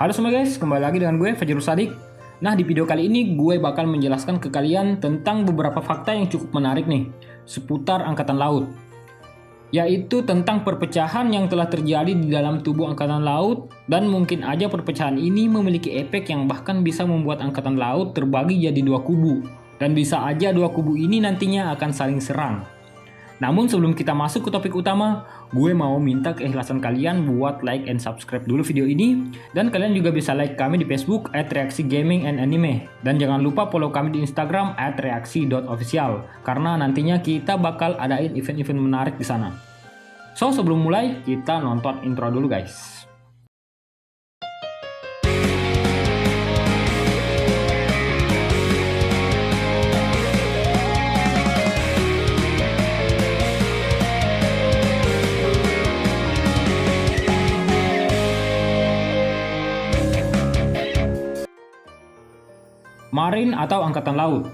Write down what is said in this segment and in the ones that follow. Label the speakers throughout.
Speaker 1: Halo semua guys, kembali lagi dengan gue Fajrul Sadik. Nah, di video kali ini gue bakal menjelaskan ke kalian tentang beberapa fakta yang cukup menarik nih seputar Angkatan Laut, yaitu tentang perpecahan yang telah terjadi di dalam tubuh Angkatan Laut, dan mungkin aja perpecahan ini memiliki efek yang bahkan bisa membuat Angkatan Laut terbagi jadi dua kubu, dan bisa aja dua kubu ini nantinya akan saling serang. Namun sebelum kita masuk ke topik utama, gue mau minta keikhlasan kalian buat like and subscribe dulu video ini. Dan kalian juga bisa like kami di Facebook @reaksigaming&anime. Dan jangan lupa follow kami di Instagram @reaksi.official. Karena nantinya kita bakal adain event-event menarik di sana. So sebelum mulai, kita nonton intro dulu guys. Marine atau Angkatan Laut.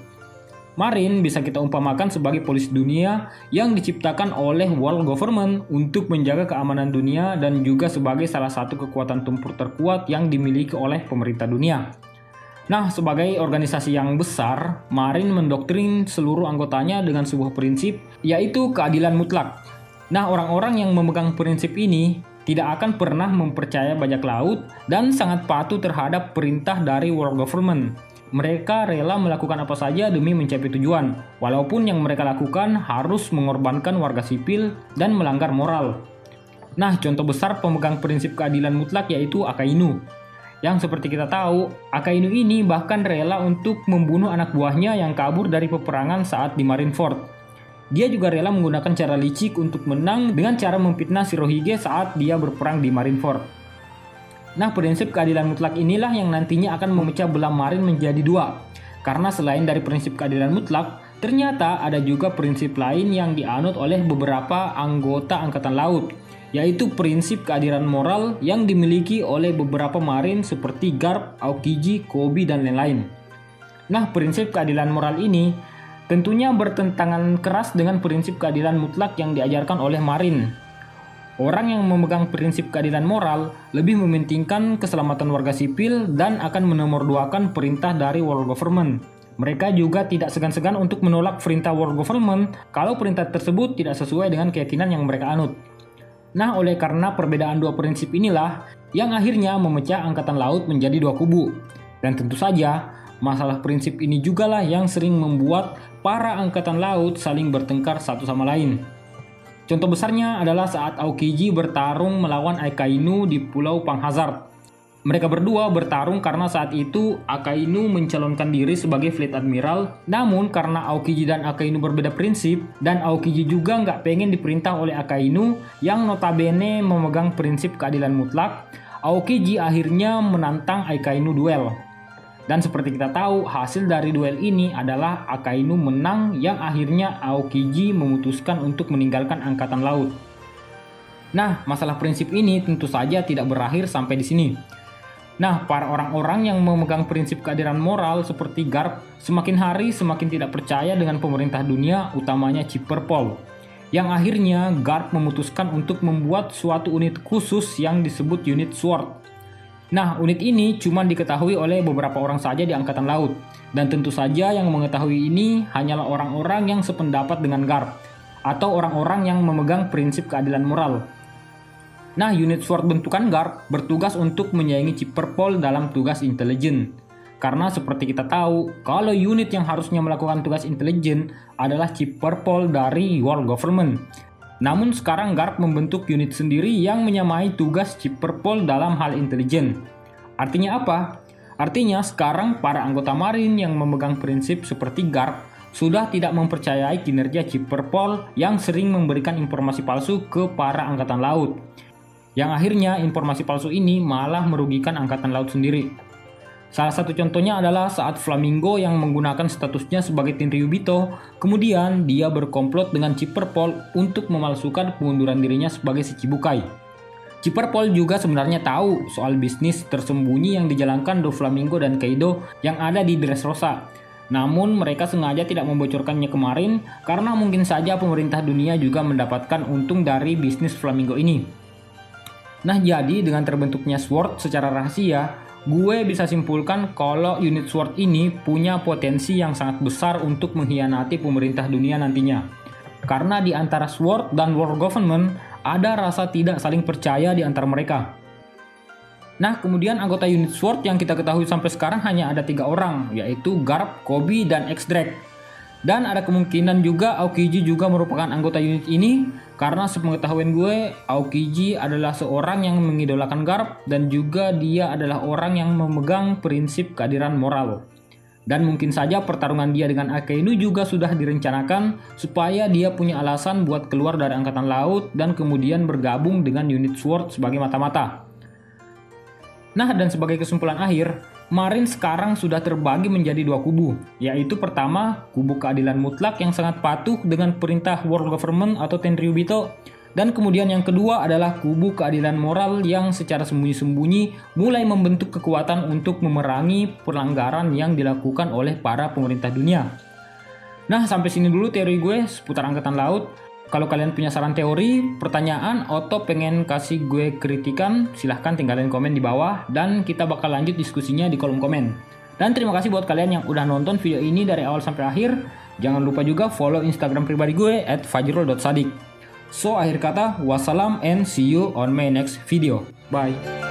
Speaker 1: Marine bisa kita umpamakan sebagai polisi dunia yang diciptakan oleh world government untuk menjaga keamanan dunia dan juga sebagai salah satu kekuatan tempur terkuat yang dimiliki oleh pemerintah dunia. Nah, sebagai organisasi yang besar, Marine mendoktrin seluruh anggotanya dengan sebuah prinsip, yaitu keadilan mutlak. Nah, orang-orang yang memegang prinsip ini tidak akan pernah mempercayai bajak laut dan sangat patuh terhadap perintah dari world government. Mereka rela melakukan apa saja demi mencapai tujuan, walaupun yang mereka lakukan harus mengorbankan warga sipil dan melanggar moral. Nah, contoh besar pemegang prinsip keadilan mutlak yaitu Akainu. Yang seperti kita tahu, Akainu ini bahkan rela untuk membunuh anak buahnya yang kabur dari peperangan saat di Marineford. Dia juga rela menggunakan cara licik untuk menang dengan cara memfitnah Shirohige saat dia berperang di Marineford. Nah, prinsip keadilan mutlak inilah yang nantinya akan memecah belah Marine menjadi dua. Karena selain dari prinsip keadilan mutlak, ternyata ada juga prinsip lain yang dianut oleh beberapa anggota Angkatan Laut, yaitu prinsip keadilan moral yang dimiliki oleh beberapa Marine seperti Garp, Aokiji, Koby, dan lain-lain. Nah, prinsip keadilan moral ini tentunya bertentangan keras dengan prinsip keadilan mutlak yang diajarkan oleh Marine. Orang yang memegang prinsip keadilan moral lebih mementingkan keselamatan warga sipil dan akan menomorduakan perintah dari world government. Mereka juga tidak segan-segan untuk menolak perintah world government kalau perintah tersebut tidak sesuai dengan keyakinan yang mereka anut. Nah, oleh karena perbedaan dua prinsip inilah yang akhirnya memecah Angkatan Laut menjadi dua kubu. Dan tentu saja, masalah prinsip ini jugalah yang sering membuat para Angkatan Laut saling bertengkar satu sama lain. Contoh besarnya adalah saat Aokiji bertarung melawan Akainu di Pulau Panghazard. Mereka berdua bertarung karena saat itu Akainu mencalonkan diri sebagai Fleet Admiral. Namun karena Aokiji dan Akainu berbeda prinsip, dan Aokiji juga nggak pengen diperintah oleh Akainu yang notabene memegang prinsip keadilan mutlak, Aokiji akhirnya menantang Akainu duel. Dan seperti kita tahu, hasil dari duel ini adalah Akainu menang yang akhirnya Aokiji memutuskan untuk meninggalkan Angkatan Laut. Nah, masalah prinsip ini tentu saja tidak berakhir sampai di sini. Nah, para orang-orang yang memegang prinsip keadilan moral seperti Garp semakin hari semakin tidak percaya dengan pemerintah dunia, utamanya Chief Purple. Yang akhirnya Garp memutuskan untuk membuat suatu unit khusus yang disebut unit SWORD. Nah, unit ini cuma diketahui oleh beberapa orang saja di Angkatan Laut. Dan tentu saja yang mengetahui ini hanyalah orang-orang yang sependapat dengan Garp, atau orang-orang yang memegang prinsip keadilan moral. Nah, unit SWORD bentukan Garp bertugas untuk menyaingi Chief Purple dalam tugas intelijen. Karena seperti kita tahu, kalau unit yang harusnya melakukan tugas intelijen adalah Chief Purple dari World Government. Namun sekarang Garp membentuk unit sendiri yang menyamai tugas Chief Purple dalam hal intelijen. Artinya apa? Artinya sekarang para anggota Marine yang memegang prinsip seperti Garp sudah tidak mempercayai kinerja Chief Purple yang sering memberikan informasi palsu ke para Angkatan Laut. Yang akhirnya informasi palsu ini malah merugikan Angkatan Laut sendiri. Salah satu contohnya adalah saat Flamingo yang menggunakan statusnya sebagai Tenryubito, kemudian dia berkomplot dengan Chief Purple untuk memalsukan pengunduran dirinya sebagai Shichibukai. Chief Purple juga sebenarnya tahu soal bisnis tersembunyi yang dijalankan Doflamingo dan Kaido yang ada di Dressrosa. Namun mereka sengaja tidak membocorkannya kemarin karena mungkin saja pemerintah dunia juga mendapatkan untung dari bisnis Flamingo ini. Nah, jadi dengan terbentuknya SWORD secara rahasia, gue bisa simpulkan kalau unit SWORD ini punya potensi yang sangat besar untuk mengkhianati pemerintah dunia nantinya. Karena di antara SWORD dan World Government ada rasa tidak saling percaya di antara mereka. Nah, kemudian anggota unit SWORD yang kita ketahui sampai sekarang hanya ada 3 orang, yaitu Garp, Kobe, dan X-Drake. Dan ada kemungkinan juga Aokiji juga merupakan anggota unit ini, karena sepengetahuan gue, Aokiji adalah seorang yang mengidolakan Garp dan juga dia adalah orang yang memegang prinsip keadilan moral. Dan mungkin saja pertarungan dia dengan Akainu juga sudah direncanakan supaya dia punya alasan buat keluar dari Angkatan Laut dan kemudian bergabung dengan unit SWORD sebagai mata-mata. Nah, dan sebagai kesimpulan akhir, Marine sekarang sudah terbagi menjadi 2 kubu, yaitu pertama, kubu keadilan mutlak yang sangat patuh dengan perintah World Government atau Tenryubito, dan kemudian yang kedua adalah kubu keadilan moral yang secara sembunyi-sembunyi mulai membentuk kekuatan untuk memerangi pelanggaran yang dilakukan oleh para pemerintah dunia. Nah, sampai sini dulu teori gue seputar Angkatan Laut. Kalau kalian punya saran teori, pertanyaan, atau pengen kasih gue kritikan, silahkan tinggalin komen di bawah dan kita bakal lanjut diskusinya di kolom komen. Dan terima kasih buat kalian yang udah nonton video ini dari awal sampai akhir. Jangan lupa juga follow Instagram pribadi gue @fajrul.sadik. So, akhir kata, wassalam and see you on my next video. Bye.